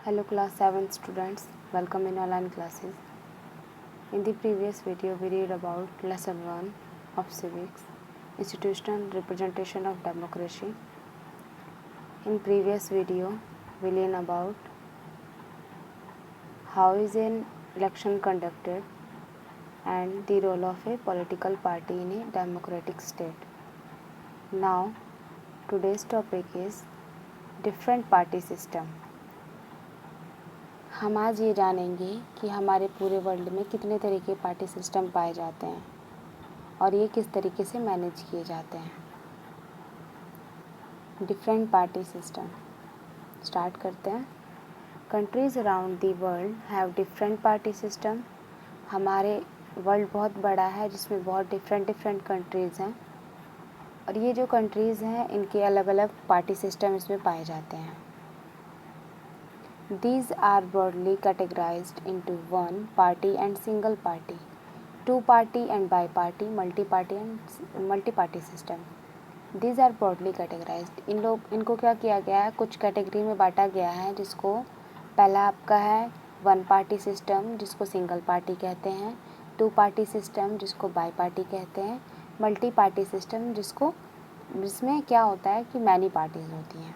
Hello class 7 students, welcome in online classes. In the previous video we read about lesson 1 of civics, institutional representation of democracy. In previous video we learn about how is an election conducted and the role of a political party in a democratic state. Now today's topic is different party system. हम आज ये जानेंगे कि हमारे पूरे world में कितने तरह के पार्टी सिस्टम पाए जाते हैं और ये किस तरीके से मैनेज किए जाते हैं। डिफरेंट पार्टी सिस्टम स्टार्ट करते हैं। Countries around the world have different party system. हमारे वर्ल्ड बहुत बड़ा है जिसमें बहुत डिफरेंट कंट्रीज़ हैं और ये जो कंट्रीज़ हैं इनके अलग अलग पार्टी सिस्टम इसमें पाए जाते हैं। These are broadly categorized into one party and single party, two party and bi-party, multi-party and multi-party system. These are broadly categorized. इनको क्या किया गया है, कुछ कैटेगरी में बांटा गया है, जिसको पहला आपका है वन पार्टी सिस्टम जिसको सिंगल पार्टी कहते हैं, टू पार्टी सिस्टम जिसको बाई पार्टी कहते हैं, मल्टी पार्टी सिस्टम जिसमें क्या होता है कि मैनी पार्टीज होती हैं।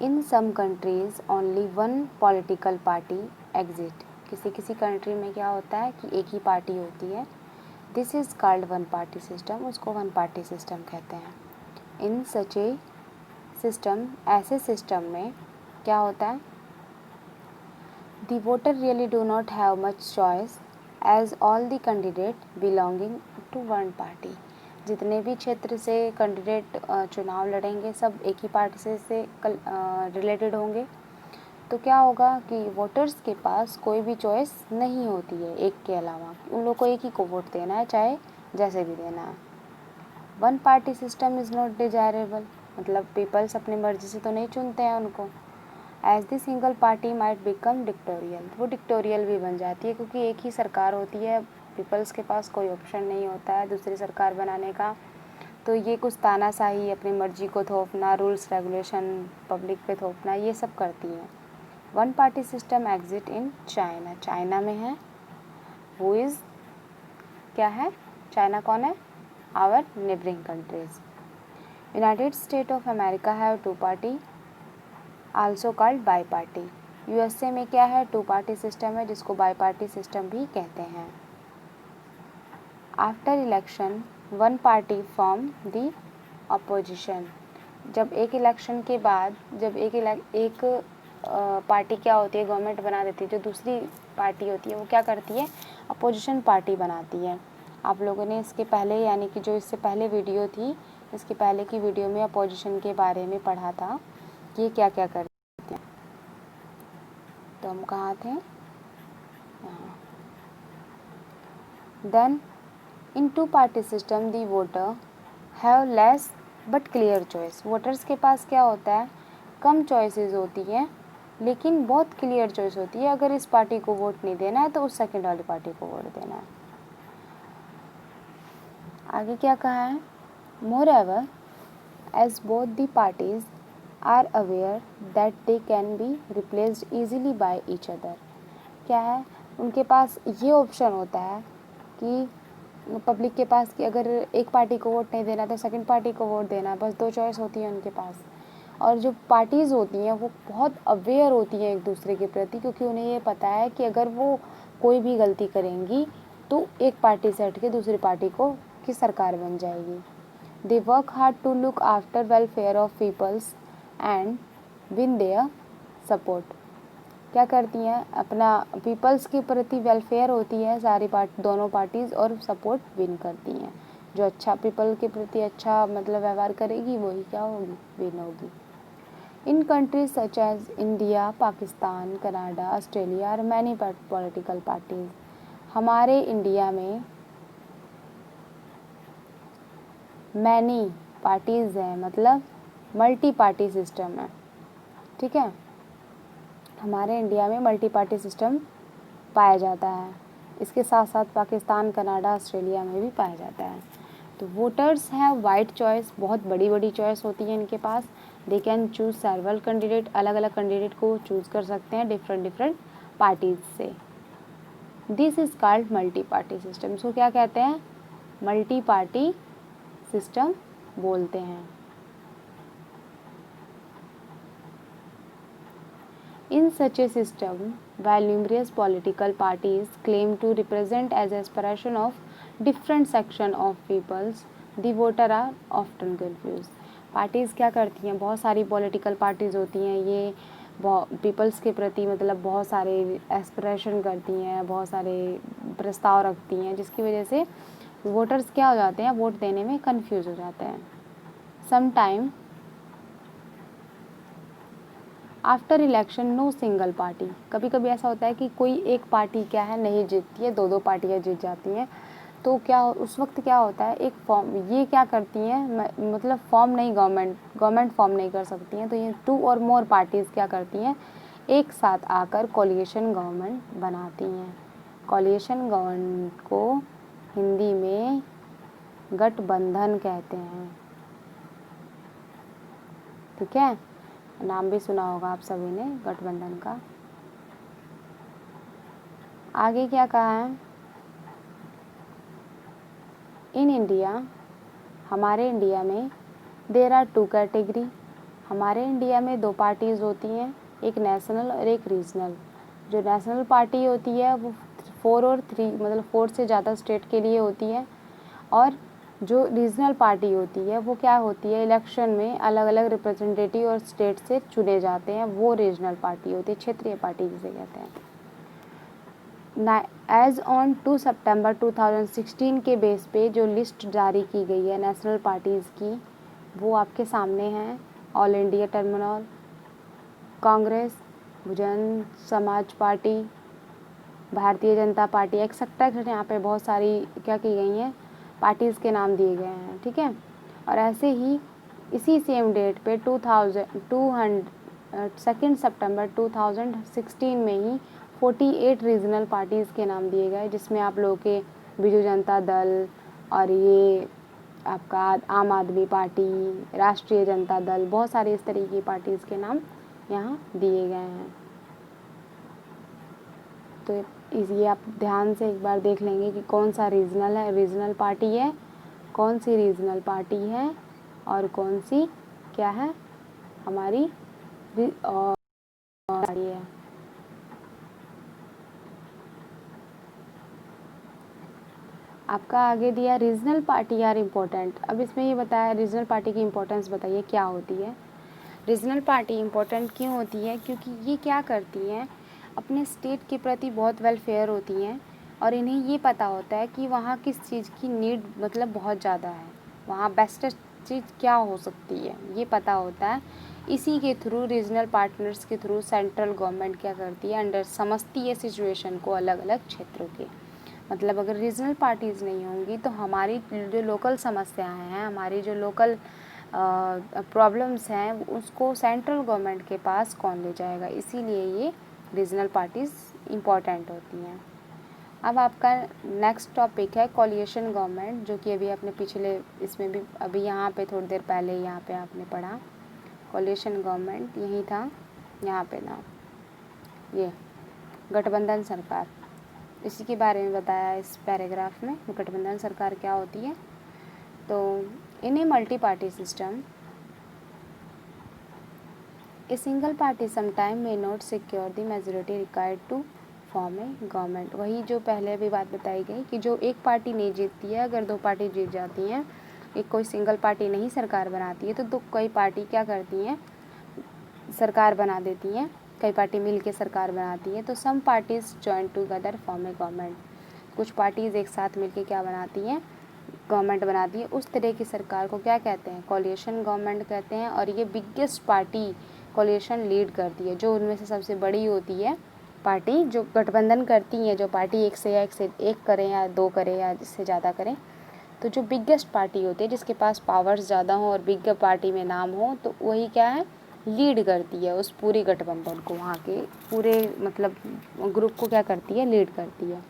In some countries only one political party exist. किसी कंट्री में क्या होता है कि एक ही पार्टी होती है। This is called one party system, उसको वन पार्टी सिस्टम कहते हैं। इन सच ए सिस्टम, ऐसे सिस्टम में क्या होता है, the voter really do not have much choice as all the candidate belonging to one party. जितने भी क्षेत्र से कैंडिडेट चुनाव लड़ेंगे सब एक ही पार्टी से रिलेटेड होंगे, तो क्या होगा कि वोटर्स के पास कोई भी चॉइस नहीं होती है एक के अलावा। उन लोग को एक ही को वोट देना है, चाहे जैसे भी देना है। One party system is not desirable, मतलब पीपल्स अपनी मर्जी से तो नहीं चुनते हैं उनको। As the single party might become dictatorial, वो डिक्टोरियल भी बन जाती है क्योंकि एक ही सरकार होती है, पीपल्स के पास कोई ऑप्शन नहीं होता है दूसरी सरकार बनाने का। तो ये कुछ तानाशाही, अपनी मर्जी को थोपना, रूल्स रेगुलेशन पब्लिक पे थोपना, ये सब करती हैं। One party system exist in China, China में है। हु इज़ क्या है, चाइना कौन है, our neighbouring countries. United State of America have two party also called bi party. USA में क्या है, टू पार्टी सिस्टम है जिसको बाई पार्टी सिस्टम भी कहते हैं। After election one party form the opposition. जब एक इलेक्शन के बाद जब एक पार्टी क्या होती है, गवर्नमेंट बना देती है, जो दूसरी पार्टी होती है वो क्या करती है, अपोजिशन पार्टी बनाती है। आप लोगों ने इसके पहले, यानी कि जो इससे पहले वीडियो थी, इसके पहले की वीडियो में अपोजिशन के बारे में पढ़ा था कि ये क्या क्या करते हैं। तो हम कहाँ थे, then in two party system the voter have less but clear choice. Voters के पास क्या होता है, कम चॉइसेस होती हैं लेकिन बहुत क्लियर चॉइस होती है। अगर इस पार्टी को वोट नहीं देना है तो उस सेकंड वाली पार्टी को वोट देना है। आगे क्या कहा है, moreover as both the parties are aware that they can be replaced easily by each other. क्या है, उनके पास ये ऑप्शन होता है कि पब्लिक के पास कि अगर एक पार्टी को वोट नहीं देना तो सेकंड पार्टी को वोट देना, बस दो चॉइस होती है उनके पास। और जो पार्टीज़ होती हैं वो बहुत अवेयर होती हैं एक दूसरे के प्रति, क्योंकि उन्हें ये पता है कि अगर वो कोई भी गलती करेंगी तो एक पार्टी से हट के दूसरी पार्टी की सरकार बन जाएगी। They work hard to look after welfare of peoples and win their support. क्या करती हैं, अपना पीपल्स के प्रति वेलफेयर होती है सारी दोनों पार्टीज़, और सपोर्ट विन करती हैं। जो अच्छा पीपल के प्रति अच्छा मतलब व्यवहार करेगी वही क्या होगी, विन होगी। In countries such as India, Pakistan, Canada, Australia और मैनी पॉलिटिकल पार्टीज। हमारे इंडिया में मैनी पार्टीज़ हैं, मतलब मल्टी पार्टी सिस्टम है, ठीक है। हमारे इंडिया में मल्टी पार्टी सिस्टम पाया जाता है। इसके साथ साथ पाकिस्तान, कनाडा, ऑस्ट्रेलिया में भी पाया जाता है। तो वोटर्स हैं वाइड चॉइस, बहुत बड़ी बड़ी चॉइस होती है इनके पास। They can choose several candidate, अलग अलग कैंडिडेट को चूज कर सकते हैं डिफरेंट पार्टीज से। This is called multi party system. इसको क्या कहते हैं? मल्टी पार्टी सिस्टम बोलते हैं। In such a system, while numerous political parties claim to represent as aspiration of different section of peoples, the voter are often confused. Parties क्या करती हैं? बहुत सारी पॉलिटिकल पार्टीज़ होती हैं, ये पीपल्स के प्रति मतलब बहुत सारे एस्पिरेशन करती हैं, बहुत सारे प्रस्ताव रखती हैं, जिसकी वजह से वोटर्स क्या हो जाते हैं? वोट देने में कंफ्यूज हो जाते हैं। Some time after election no single party, कभी कभी ऐसा होता है कि कोई एक पार्टी क्या है नहीं जीतती है, दो पार्टियाँ जीत जाती हैं। तो क्या उस वक्त क्या होता है? एक फॉर्म ये क्या करती हैं, मतलब फॉर्म नहीं, गवर्नमेंट फॉर्म नहीं कर सकती हैं, तो ये 2 और मोर पार्टीज़ क्या करती हैं? एक साथ आकर कोलिशन गवर्नमेंट बनाती हैं। कोलिशन गवर्नमेंट को हिंदी में गठबंधन कहते हैं। ठीक है, नाम भी सुना होगा आप सभी ने गठबंधन का। आगे क्या कहा है? इन इंडिया, हमारे इंडिया में देयर आर 2 कैटेगरी, हमारे इंडिया में 2 पार्टीज़ होती हैं, एक नेशनल और एक रीजनल। जो नेशनल पार्टी होती है वो 4 और 3 मतलब 4 से ज़्यादा स्टेट के लिए होती है, और जो रीजनल पार्टी होती है वो क्या होती है? इलेक्शन में अलग अलग रिप्रेजेंटेटिव और स्टेट से चुने जाते हैं, वो रीजनल पार्टी होती है, क्षेत्रीय पार्टी जिसे कहते हैं। एज ऑन 2 सितंबर 2016 के बेस पे जो लिस्ट जारी की गई है नेशनल पार्टीज़ की, वो आपके सामने हैं। All India terminal, Congress, Bahujan Samaj party, Bharatiya Janata party, etcetera. यहाँ पे बहुत सारी क्या की गई हैं? पार्टीज़ के नाम दिए गए हैं। ठीक है, और ऐसे ही इसी सेम डेट पे 2 सितंबर 2016 में ही 48 रीजनल पार्टीज़ के नाम दिए गए, जिसमें आप लोगों के बीजू जनता दल और ये आपका आम आदमी पार्टी, राष्ट्रीय जनता दल, बहुत सारी इस तरीके की पार्टीज़ के नाम यहाँ दिए गए हैं। तो ये आप ध्यान से एक बार देख लेंगे कि कौन सा रीजनल है, रीजनल पार्टी है, कौन सी रीजनल पार्टी है और कौन सी क्या है हमारी पार्टी है। आपका आगे दिया रीजनल पार्टी आर इम्पोर्टेंट। अब इसमें ये बताया रीजनल पार्टी की इम्पोर्टेंस बताइए क्या होती है। रीजनल पार्टी इम्पोर्टेंट क्यों होती है? क्योंकि ये क्या करती हैं? अपने स्टेट के प्रति बहुत वेलफेयर होती हैं, और इन्हें ये पता होता है कि वहाँ किस चीज़ की नीड मतलब बहुत ज़्यादा है, वहाँ बेस्टेस्ट चीज़ क्या हो सकती है, ये पता होता है। इसी के थ्रू रीजनल पार्टनर्स के थ्रू सेंट्रल गवर्नमेंट क्या करती है? अंडर समझती है सिचुएशन को अलग अलग क्षेत्रों के। मतलब अगर रीजनल पार्टीज़ नहीं होंगी तो हमारी जो लोकल समस्याएं हैं, हमारी जो लोकल प्रॉब्लम्स हैं, उसको सेंट्रल गवर्नमेंट के पास कौन ले जाएगा? इसीलिए ये रीजनल पार्टीज़ इम्पॉर्टेंट होती हैं। अब आपका नेक्स्ट टॉपिक है कोलिशन गवर्नमेंट, जो कि अभी आपने पिछले इसमें भी अभी यहाँ पे थोड़ी देर पहले यहाँ पे आपने पढ़ा। कोलिशन गवर्नमेंट यही था, यहाँ पे ना ये गठबंधन सरकार, इसी के बारे में बताया इस पैराग्राफ में। गठबंधन सरकार क्या होती है? तो in a multi party system a single party sometime may not secure the majority required to form a government. वही जो पहले भी बात बताई गई कि जो एक पार्टी नहीं जीतती है, अगर 2 पार्टी जीत जाती हैं, एक कोई सिंगल पार्टी नहीं सरकार बनाती है, तो कई पार्टी क्या करती हैं? सरकार बना देती हैं, कई पार्टी मिल के सरकार बनाती है। तो सम parties join together form a government, कुछ पार्टीज़ एक साथ मिलके क्या बनाती हैं? गवर्नमेंट बनाती है। उस तरह की सरकार को क्या कहते हैं? कोलिशन गवर्नमेंट कहते हैं। और ये बिगेस्ट पार्टी कोलिशन लीड करती है, जो उनमें से सबसे बड़ी होती है पार्टी, जो गठबंधन करती है, जो पार्टी एक से एक करें या 2 करें या इससे ज़्यादा करें, तो जो बिगेस्ट पार्टी होती है जिसके पास पावर्स ज़्यादा हो और बिग पार्टी में नाम हो, तो वही क्या है? लीड करती है उस पूरी गठबंधन को, वहाँ के पूरे मतलब ग्रुप को क्या करती है? लीड करती है।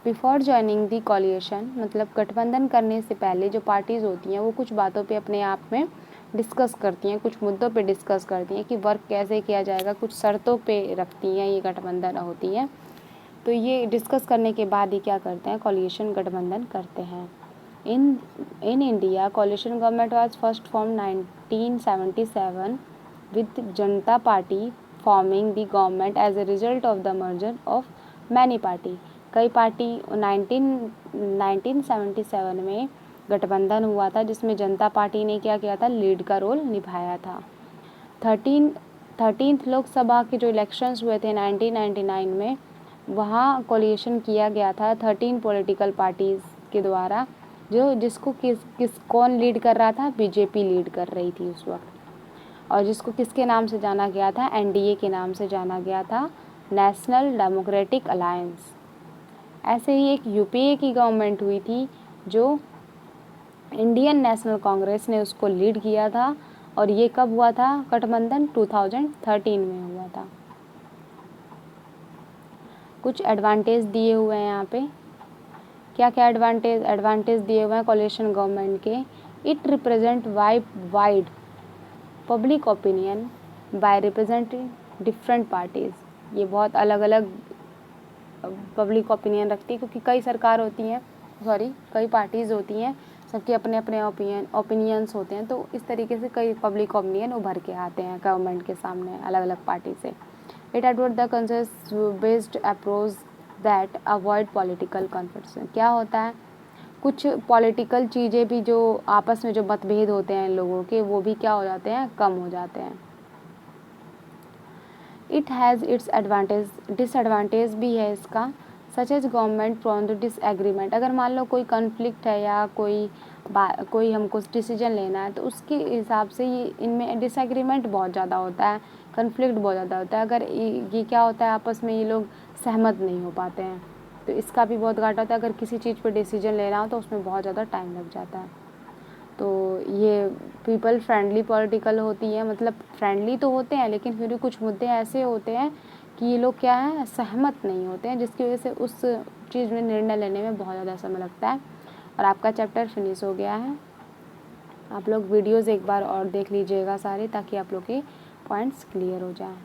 बिफोर ज्वाइनिंग दी कोलिशन, मतलब गठबंधन करने से पहले जो पार्टीज़ होती हैं वो कुछ बातों पे अपने आप में डिस्कस करती हैं, कुछ मुद्दों पे डिस्कस करती हैं कि वर्क कैसे किया जाएगा, कुछ शर्तों पे रखती हैं, ये गठबंधन होती हैं। तो ये डिस्कस करने के बाद ही क्या करते हैं, कोलिशन गठबंधन करते हैं। In India coalition government was first form 1977 with Janata party forming the government as a result of the merger of many party. कई पार्टी 1977 में गठबंधन हुआ था, जिसमें जनता पार्टी ने क्या किया था, लीड का रोल निभाया था। 13th लोकसभा के जो इलेक्शंस हुए थे 1999 में, वहाँ कोलिशन किया गया था 13 पॉलिटिकल पार्टीज़ के द्वारा, जिसको कौन लीड कर रहा था, बीजेपी लीड कर रही थी उस वक्त, और जिसको किसके नाम से जाना गया था, एनडीए के नाम से जाना गया था, नेशनल डेमोक्रेटिक अलायंस। ऐसे ही एक यूपीए की गवर्नमेंट हुई थी, जो इंडियन नेशनल कांग्रेस ने उसको लीड किया था, और ये कब हुआ था गठबंधन, 2013 में हुआ था। कुछ एडवांटेज दिए हुए हैं यहाँ पे, क्या क्या एडवांटेज दिए हुए हैं कोलिशन गवर्नमेंट के। It represent wide public opinion by representing different parties. ये बहुत अलग अलग पब्लिक ओपिनियन रखती है, क्योंकि कई पार्टीज़ होती हैं, सबके अपने अपने ओपिनियंस होते हैं, तो इस तरीके से कई पब्लिक ओपिनियन उभर के आते हैं गवर्नमेंट के सामने अलग अलग पार्टी से। It advert the consensus based approach that avoid political confliction. क्या होता है, कुछ पॉलिटिकल चीज़ें भी जो आपस में जो मतभेद होते हैं लोगों के, वो भी क्या हो जाते हैं, कम हो जाते हैं। It has its advantage, disadvantage भी है इसका, such as government from the disagreement. अगर मान लो कोई कन्फ्लिक्ट है या कोई हमको डिसीजन लेना है, तो उसके हिसाब से ये इनमें डिसएग्रीमेंट बहुत ज़्यादा होता है, कन्फ्लिक्ट बहुत ज़्यादा होता है। अगर ये क्या होता है, आपस में ये लोग सहमत नहीं हो पाते हैं, तो इसका भी बहुत घाटा होता है। अगर किसी चीज़ पर डिसीजन लेना हो तो उसमें बहुत ज़्यादा टाइम लग जाता है। तो ये पीपल फ्रेंडली पॉलिटिकल होती है, मतलब फ्रेंडली तो होते हैं, लेकिन फिर भी कुछ मुद्दे ऐसे होते हैं कि ये लोग क्या है, सहमत नहीं होते हैं, जिसकी वजह से उस चीज़ में निर्णय लेने में बहुत ज़्यादा समय लगता है। और आपका चैप्टर फिनिश हो गया है। आप लोग वीडियोज़ एक बार और देख लीजिएगा सारे, ताकि आप लोग के पॉइंट्स क्लियर हो जाएं।